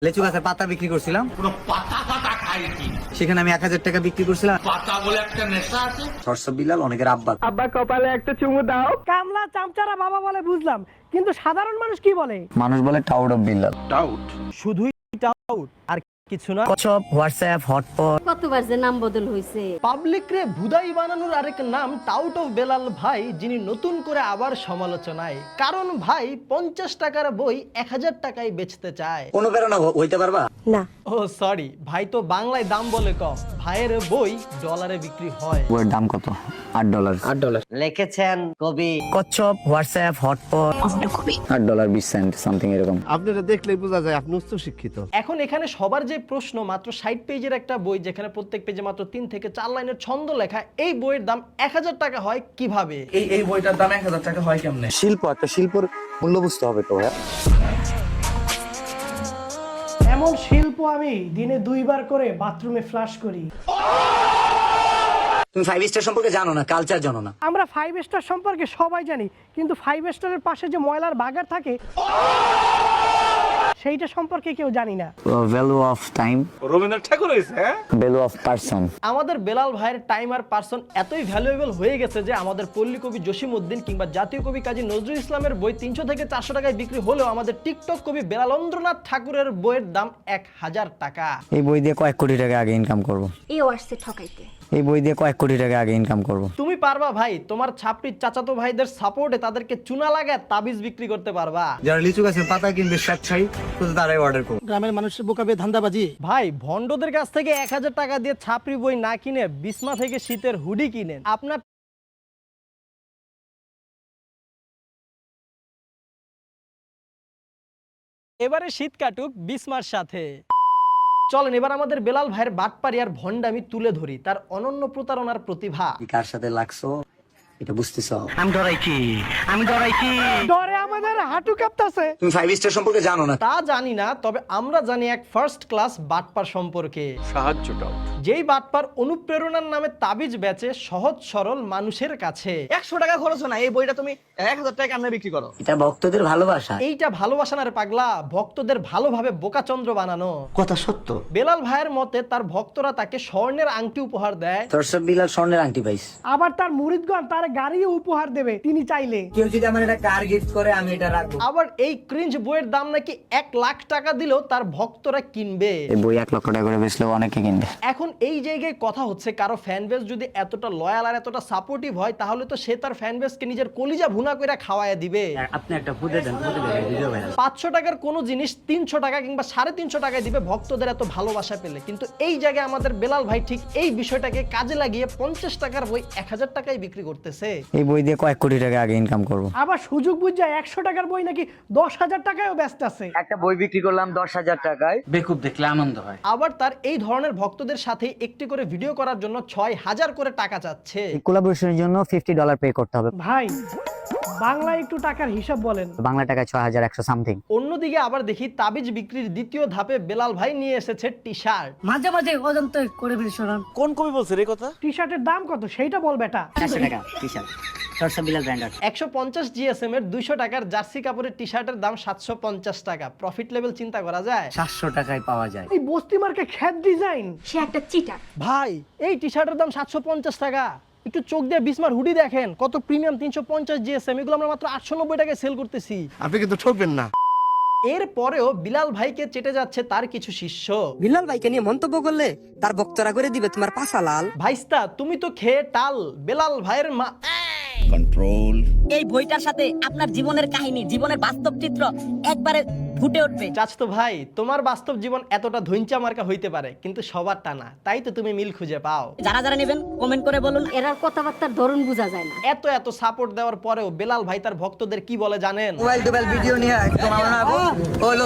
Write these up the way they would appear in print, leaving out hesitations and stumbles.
লেচু গাছের পাতা বিক্রি করছিলাম, সেখানে আমি 1000 টাকা বিক্রি করছিলাম। পাতা বলে একটা নেশা আছে। সরসব বিলাল অনেকের আব্বা। আব্বা কপালে একটা চুমু দাও। কামলা চামচারা বাবা বলে বুঝলাম, কিন্তু সাধারণ মানুষ কি বলে? মানুষ বলে টাউট অফ বিলাল। শুধুই টাউট আর কিছু না। হোয়াটসঅ্যাপ, হোয়াটসঅ্যাপ, হটপট। কতবার যে নাম বদল হয়েছে। পাবলিক রে ভুদাই বানানোর আরেক নাম টাউট অফ বেলাল ভাই, যিনি নতুন করে আবার সমালোচনায়। কারণ ভাই 50 টাকার বই 1000 টাকায় বেচতে চায়। কোনো প্রেরণা হইতে পারবা না, ও সরি ভাই, তো বাংলায় দাম বলে কম, ভাইয়ের বই ডলারে বিক্রি হয়। বইয়ের দাম কত? $8। $8 লিখেছেন কবি কচ্ছপ, হোয়াটসঅ্যাপ, হটপট, $8.20 সামথিং এরকম। আপনারা দেখলেই বোঝা যায় আপনি উচ্চ শিক্ষিত। এখন এখানে সবার যে প্রশ্ন, মাত্র 60 পেজের একটা বই যেখানে প্রত্যেক পেজে মাত্র 3 থেকে 4 লাইনের ছন্দ লেখা, এই বইয়ের দাম 1000 টাকা হয় কিভাবে? এই বইটার দাম 1000 টাকা হয় কেমনে? শিল্প, একটা শিল্পর মূল্য বুঝতে হবে তো ভাইয়া। এমন শিল্প আমি দিনে 2 বার করে বাথরুমে ফ্লাশ করি। তুমি 5 স্টার সম্পর্কে জানো না, কালচার জানো না। আমরা 5 স্টার সম্পর্কে সবাই জানি, কিন্তু 5 স্টারের পাশে যে ময়লার বাগার থাকে সেইটা সম্পর্কে কেউ জানি না। ভ্যালু অফ টাইম, রবীন্দ্রনাথ ঠাকুর হইছে, হ্যাঁ? Value of person. আমাদের বেলাল ভাইয়ের টাইম আর পার্সন এতই ভ্যালুয়েবল হয়ে গেছে যে আমাদের পল্লী কবি জসিমউদ্দিন কিংবা জাতীয় কবি কাজী নজরুল ইসলামের বই 300 থেকে 400 টাকায় বিক্রি হলেও আমাদের টিকটক কবি বেলালেন্দ্রনাথ ঠাকুরের বইয়ের দাম 1000 টাকা। এই বই দিয়ে কয়েক কোটি টাকা আগে ইনকাম করব। এ আসছে ঠকাইতে। এই বই দিয়ে কয়েক কোটি টাকা আগে ইনকাম করব। তুমি পারবা ভাই, তোমার ছাপড়ির চাচাতো ভাইদের সাপোর্টে তাদেরকে চুনা লাগায় তাবিজ বিক্রি করতে পারবা। যারা লিচু গাছের পাতা কিনবে স্বেচ্ছায়, শুধু তারাই অর্ডার করো। গ্রামের মানুষের বোকাবে ধান্দাবাজি। ভাই ভন্ডদের কাছ থেকে 1000 টাকা দিয়ে ছাপড়ি বই না কিনে বিসমা থেকে শীতের হুডি কিনেন। আপনার এবারে শীত কাটুক বিসমার সাথে। চলেন এবার আমাদের বেলাল ভাইয়ের বাটপারি আর ভন্ডামি তুলে ধরি, তার অনন্য প্রতারণার প্রতিভা। কার সাথে লাগছো এটা বুঝতেছো? আমি ডরাই কি? ডরে আমাদের হাঁটু কাঁপতাছে। তুমি 5 স্টার সম্পর্কে জানো না। তা জানি না, তবে আমরা জানি এক ফার্স্ট ক্লাস বাটপার সম্পর্কে। সাহায্যটাও যেই বাটপার অনুপ্রেরণার নামে তাবিজ বেচে সহজ সরল মানুষের কাছে। 100 টাকা খরচ না, এই বইটা তুমি 1000 টাকা কেমনে বিক্রি করো? এটা ভক্তদের ভালোবাসা। এইটা ভালোবাসা না রে পাগলা, ভক্তদের ভালোভাবে বোকাচন্দ্র বানানো। কথা সত্য। বেলাল ভাইয়ের মতে তার ভক্তরা তাকে স্বর্ণের আংটি উপহার দেয়, সরসব বিলাল স্বর্ণের আংটি পাইস। আবার তার মুরিদগণ তার গাড়িও উপহার দেবে তিনি চাইলে। কেউ যদি আমার এটা কার গিফট করে আমি এটা রাখবো। আবার এই ক্রিঞ্জ বইয়ের দাম নাকি 1 লাখ টাকা দিলেও তার ভক্তরা কিনবে। এই বই 1 লক্ষ টাকা করে বেচলেও অনেকে কিনবে। এখন এই জায়গায় কথা হচ্ছে, কারো ফ্যান বেস যদি এতটা লয়াল আর এতটা সাপোর্টিভ হয়, তাহলে তো সে তার ফ্যান বেসকে নিজের কলিজা ভুনা করে খাওয়ায় দিবে। আপনি একটা ফুটে দেন, ভিডিও ভাইরাল। 500 টাকার কোনো জিনিস 300 টাকা কিংবা 350 টাকায় দিবে ভক্তদের এত ভালোবাসা পেলে। কিন্তু এই জায়গায় আমাদের বেলাল ভাই ঠিক এই বিষয়টাকে কাজে লাগিয়ে 50 টাকার বই 1000 টাকায় বিক্রি করতেছে। এই বই দিয়ে কয়েক কোটি টাকা আগে ইনকাম করব। আবার সুযোগ বুঝা 100 টাকার বই নাকি 10,000 টাকায়ও ব্যস্ত আছে। একটা বই বিক্রি করলাম 10,000 টাকায়। বেকুব দেখলে আনন্দ হয়। আবার তার এই ধরনের ভক্তদের সাথে একটি করে ভিডিও করার জন্য 6000 করে টাকা চাচ্ছে। কোলাবোরেশনের জন্য $50 পে করতে হবে। ভাই বাংলায় একটু টাকার হিসাব বলেন। বাংলা টাকায় 6100 সামথিং। অন্যদিকে আবার দেখি তাবিজ বিক্রির দ্বিতীয় ধাপে বেলাল ভাই নিয়ে এসেছে টি শার্ট। মাঝে মাঝে অজান্তে করে ফেলি শোনান। কোন কবি বলছে রে কথা? টি শার্টের দাম কত সেইটা বল বেটা। 400 টাকা টি-শার্ট সরসব বিলাল ব্র্যান্ডের। 150 জিএসএম এর 200 টাকার জার্সি কাপড়ের টি শার্টের দাম 750 টাকা। প্রফিট লেভেল চিন্তা করা যায়। 700 টাকায় পাওয়া যায়। এই বস্তি মার্কে খ্যাত ডিজাইন। সে একটা চিটার। ভাই এই টি শার্টের দাম 750 টাকা। একটু চোখ দিয়ে বিসমার হুডি দেখেন কত প্রিমিয়াম, 350 জিএসএম। এগুলো আমরা মাত্র 890 টাকায় সেল করতেছি। আপনি কিন্তু ঠকবেন না। এর পরেও বিলাল ভাইকে চেটে যাচ্ছে তার কিছু শিষ্য। বিলাল ভাইকে নিয়ে মন্তব্য করলে তার ভক্তরা করে দিবে তোমার পাছা লাল। ভাইস্তা তুমি তো খেয়ে টাল, বেলাল ভাইয়ের মা। এই বইটার সাথে আপনার জীবনের কাহিনী, জীবনের বাস্তব চিত্র একবারে ফুটে উঠবে। চাচতো ভাই, তোমার বাস্তব জীবন এতটা ধৈঞ্চা মার্কা হইতে পারে, কিন্তু সবার টা না, তাই তো তুমি মিল খুঁজে পাও। যারা যারা নেবেন কমেন্ট করে বলুন। এরার কথাবার্তার ধরন বোঝা যায় না। এত সাপোর্ট দেওয়ার পরেও বেলাল ভাই তার ভক্তদের কি বলে জানেন? মোবাইল ভিডিও নিয়ে একদম আমার হলো।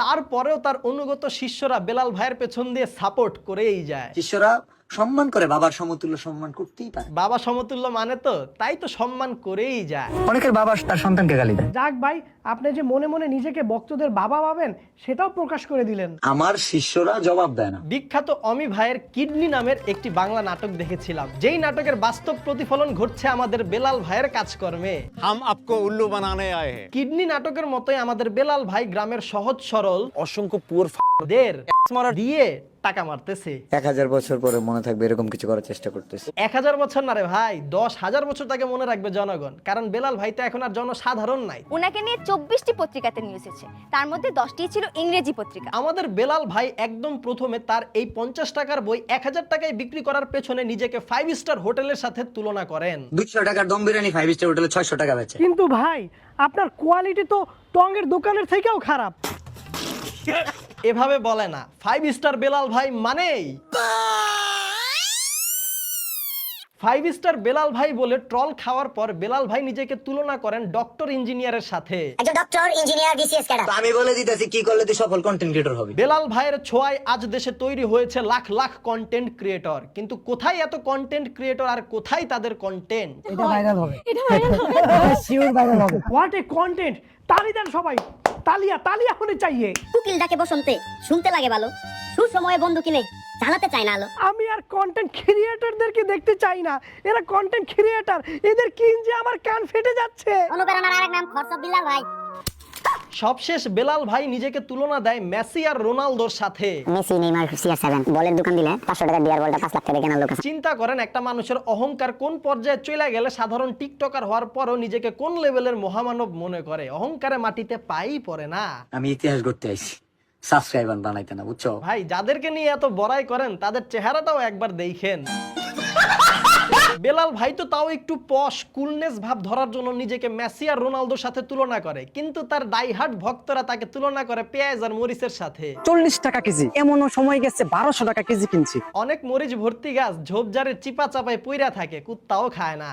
তারপরেও তার অনুগত শিষ্যরা বেলাল ভাইয়ের পেছন দিয়ে সাপোর্ট করেই যায়। শিষ্যরা সম্মান করে, বাবার সমতুল্য সম্মান করতেই পারে। বাবা সমতুল্য মানে তো, তাই তো সম্মান করেই যায়। অনেকের বাবা তার সন্তানকে গালি দেয়। যাক ভাই, আপনি যে মনে মনে নিজেকে ভক্তদের বাবা ভাবেন সেটাও প্রকাশ করে দিলেন। আমার শিষ্যরা জবাব দেয় না। বিখ্যাত অমি ভাইয়ের কিডনি নামের একটি বাংলা নাটক দেখেছিলাম, যেই নাটকের বাস্তব প্রতিফলন ঘটছে আমাদের বেলাল ভাইয়ের কাজকর্মে। हम आपको उल्लू बनाने आए हैं। কিডনি নাটকের মতোই আমাদের বেলাল ভাই গ্রামের সহজ সরল অসংখ্য পুয়ার দের দিয়ে টাকা মারতেছে। 1000 বছর পরে মনে থাকবে এরকম কিছু করার চেষ্টা করতেছে। 1000 বছর না রে ভাই, 10,000 বছর তাকে মনে রাখবে জনগণ, কারণ বেলাল ভাই তো এখন আর জনসাধারণ নাই। ওনাকে নিয়ে 24টি পত্রিকাতে নিউজ এসেছে, তার মধ্যে 10টি ছিল ইংরেজি পত্রিকা। আমাদের বেলাল ভাই একদম প্রথমে তার এই 50 টাকার বই 1000 টাকায় বিক্রি করার পেছনে নিজেকে 5 স্টার হোটেলের সাথে তুলনা করেন। 200 টাকার দম বিরিয়ানি 5 স্টার হোটেলে 600 টাকা বেচে। কিন্তু ভাই, আপনার কোয়ালিটি তো টঙ্গের দোকানের থেকেও খারাপ। এভাবে বলে না, 5 স্টার বেলাল ভাই মানেই 5 স্টার বেলাল ভাই বলে ট্রল খাওয়ার পর বেলাল ভাই নিজেকে তুলনা করেন ডক্টর ইঞ্জিনিয়ারের সাথে। একজন ডক্টর ইঞ্জিনিয়ার বিসিএস ক্যাডার। আমি বলে দিতেছি কি করলে তুই সফল কন্টেন্ট ক্রিয়েটর হবি। বেলাল ভাইয়ের ছোঁয়ায় আজ দেশে তৈরি হয়েছে লাখ লাখ কন্টেন্ট ক্রিয়েটর, কিন্তু কোথায় এত কন্টেন্ট ক্রিয়েটর আর কোথায় তাদের কন্টেন্ট? এটা ভাইরাল হবে। What a content! তালি দেন সবাই, তালিয়া তালিয়া হতে চাইয়ে। কুকিল ডাকে বসন্তে শুনতে লাগে ভালো, সুসময়ে বন্ধু কিনে চালাতে চায় না আলো। আমি আর কন্টেন্ট ক্রিয়েটরদেরকে দেখতে চাই না, এরা কন্টেন্ট ক্রিয়েটর, এদের কিনজে আমার কান ফেটে যাচ্ছে। অনুপ্রেরণার আরেক নাম খরচব বিল্লাল ভাই। সবশেষ বেলাল ভাই নিজেকে তুলনা দেয় মেসি আর রোনালদোর সাথে। মেসি, নেইমার, CR7 বলের দোকান দিলে 500 টাকা বিয়ার বলটা 5 লাখ টাকা কেনার লোক আছে। চিন্তা করেন একটা মানুষের অহংকার কোন পর্যায়ে চলে গেলে সাধারণ টিকটকার হওয়ার পরও নিজেকে কোন লেভেলের মহামানব মনে করে। অহংকারে মাটিতে পাই পড়ে না। আমি ইতিহাস গড়তে আইছি, সাবস্ক্রাইবার বানাইতে না, বুঝছো? ভাই যাদেরকে নিয়ে এত বড়াই করেন তাদের চেহারাটাও একবার দেখেন। বেলাল ভাই তো তাও একটু পশ কুলনেস ভাব ধরার জন্য নিজেকে মেসি আর রোনালদোর সাথে তুলনা করে, কিন্তু তার ডাইহার্ট ভক্তরা তাকে তুলনা করে পেঁয়াজ আর মরিচের সাথে। 40 টাকা কেজি, এমনও সময় গেছে 1200 টাকা কেজি কিনছি। অনেক মরিচ ভর্তি গাছ ঝোপঝাড়ের চিপা চাপায় পইরা থাকে, কুত্তাও খায় না।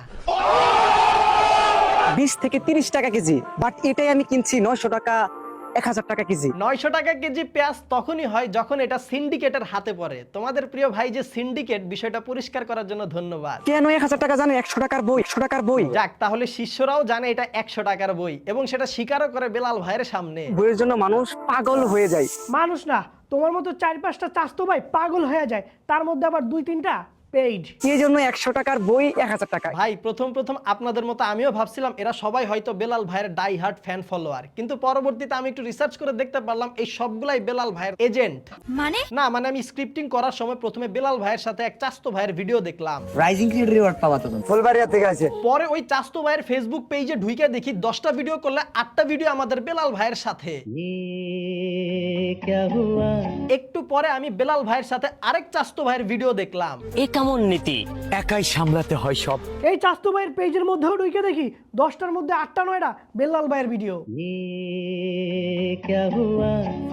20 থেকে 30 টাকা কেজি, বাট এটাই আমি কিনছি 900 টাকা, 1000 টাকা কেজি। 900 টাকা কেজি পেঁয়াজ তখনই হয় যখন এটা সিন্ডিকেটের হাতে পড়ে। তোমাদের প্রিয় ভাই যে সিন্ডিকেট, বিষয়টা পরিষ্কার করার জন্য ধন্যবাদ। কেন 1000 টাকা জানে? 100 টাকার বই, 100 টাকার বই। যাক, তাহলে শিষ্যরাও জানে এটা 100 টাকার বই এবং সেটা স্বীকারও করে বেলাল ভাইয়ের সামনে। বইয়ের জন্য মানুষ পাগল হয়ে যায়। মানুষ না, তোমার মতো 4-5টা চাস্তো ভাই পাগল হয়ে যায়, তার মধ্যে আবার 2-3টা পেইড। এই জন্য 100 টাকার বই 1000 টাকা। ভাই প্রথম আপনাদের মতো আমিও ভাবছিলাম এরা সবাই হয়তো বেলাল ভাইয়ের ডাই হার্ট ফ্যান ফলোয়ার, কিন্তু পরবর্তীতে আমি একটু রিসার্চ করে দেখতে পারলাম এই সবগুলাই বেলাল ভাইয়ের এজেন্ট। মানে আমি স্ক্রিপ্টিং করার সময় প্রথমে বেলাল ভাইয়ের সাথে এক চাস্তো ভাইয়ের ভিডিও দেখলাম। রাইজিং ক্রিয়েটর রিওয়ার্ড পাবা তো। ফুলবাড়িয়া থেকে আছে। পরে ওই চাস্তো ভাইয়ের ফেসবুক পেজে ঢুকে দেখি 10টা ভিডিও করলে 8টা ভিডিও আমাদের বেলাল ভাইয়ের সাথে। একটু পরে আমি বেলাল ভাইয়ের সাথে আরেক চাস্তো ভাইয়ের ভিডিও দেখলাম। এ কেমন নীতি, একাই সামলাতে হয় সব। এই চাস্তো ভাইয়ের পেজের মধ্যেও ঢুকে দেখি 10টার মধ্যে 8টা-9টা বেলাল ভাইয়ের ভিডিও।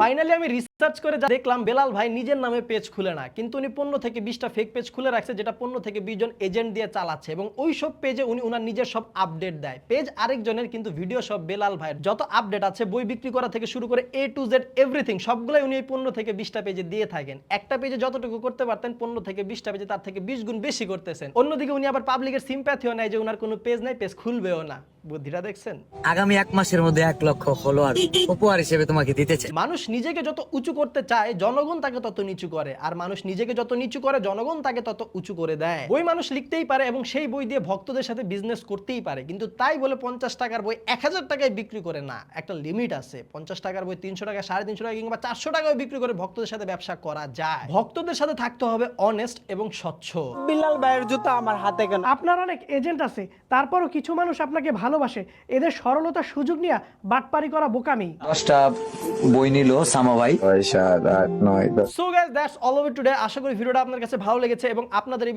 ফাইনালি আমি রিসার্চ করে যা দেখলাম, বেলাল ভাই নিজের নামে পেজ খুলে না, কিন্তু উনি 15 থেকে 20টা ফেক পেজ খুলে রাখছে, যেটা 15 থেকে 20 জন এজেন্ট দিয়ে চালাচ্ছে এবং ওই সব পেজে উনি ওনার নিজের সব আপডেট দেয়। পেজ আরেকজনের, কিন্তু ভিডিও সব বেলাল ভাইয়ের। যত আপডেট আছে বই বিক্রি করা থেকে শুরু করে A to Z এভরিথিং সবগুলাই উনি এই 15 থেকে 20টা পেজে দিয়ে থাকেন। একটা পেজে যতটুকু করতে পারতেন 15 থেকে 20টা পেজে তার থেকে 20 গুণ বেশি করতেছেন। অন্যদিকে উনি আবার পাবলিকের সিম্প্যাথিও নেয় যে উনার কোনো পেজ নাই, পেজ খুলবেও না। বুদ্ধিটা দেখছেন? আগামী 1 মাসের মধ্যে 1 লক্ষ ফলোয়ার উপহার হিসেবে তোমাকে দিতে চাই। মানুষ নিজেকে যত উঁচু করতে চায় জনগণ তাকে তত নিচু করে, আর মানুষ নিজেকে যত নিচু করে জনগণ তাকে তত উঁচু করে দেয়। বই মানুষ লিখতেই পারে এবং সেই বই দিয়ে ভক্তদের সাথে বিজনেস করতেই পারে, কিন্তু তাই বলে 50 টাকার বই 1000 টাকায় বিক্রি করে না। একটা লিমিট আছে। 50 টাকার বই 300 টাকা, 350 টাকা কিংবা 400 টাকায় বিক্রি করে ভক্তদের সাথে ব্যবসা করা যায়। ভক্তদের সাথে থাকতে হবে অনেস্ট এবং স্বচ্ছ। বিল্লাল ভাইয়ের জুতা আমার হাতে কেন? আপনার অনেক এজেন্ট আছে, তারপরও কিছু মানুষ আপনাকে ভালোবাসে। এদের সরলতার সুযোগ নিয়ে বাটপারি করা বোকামি। 10টা বই নিল সামা ভাই। 6, 7, 8, 9, 10। So guys, that's all over today. আশা করি ভিডিওটা আপনার কাছে ভালো লেগেছে এবং আপনাদের এই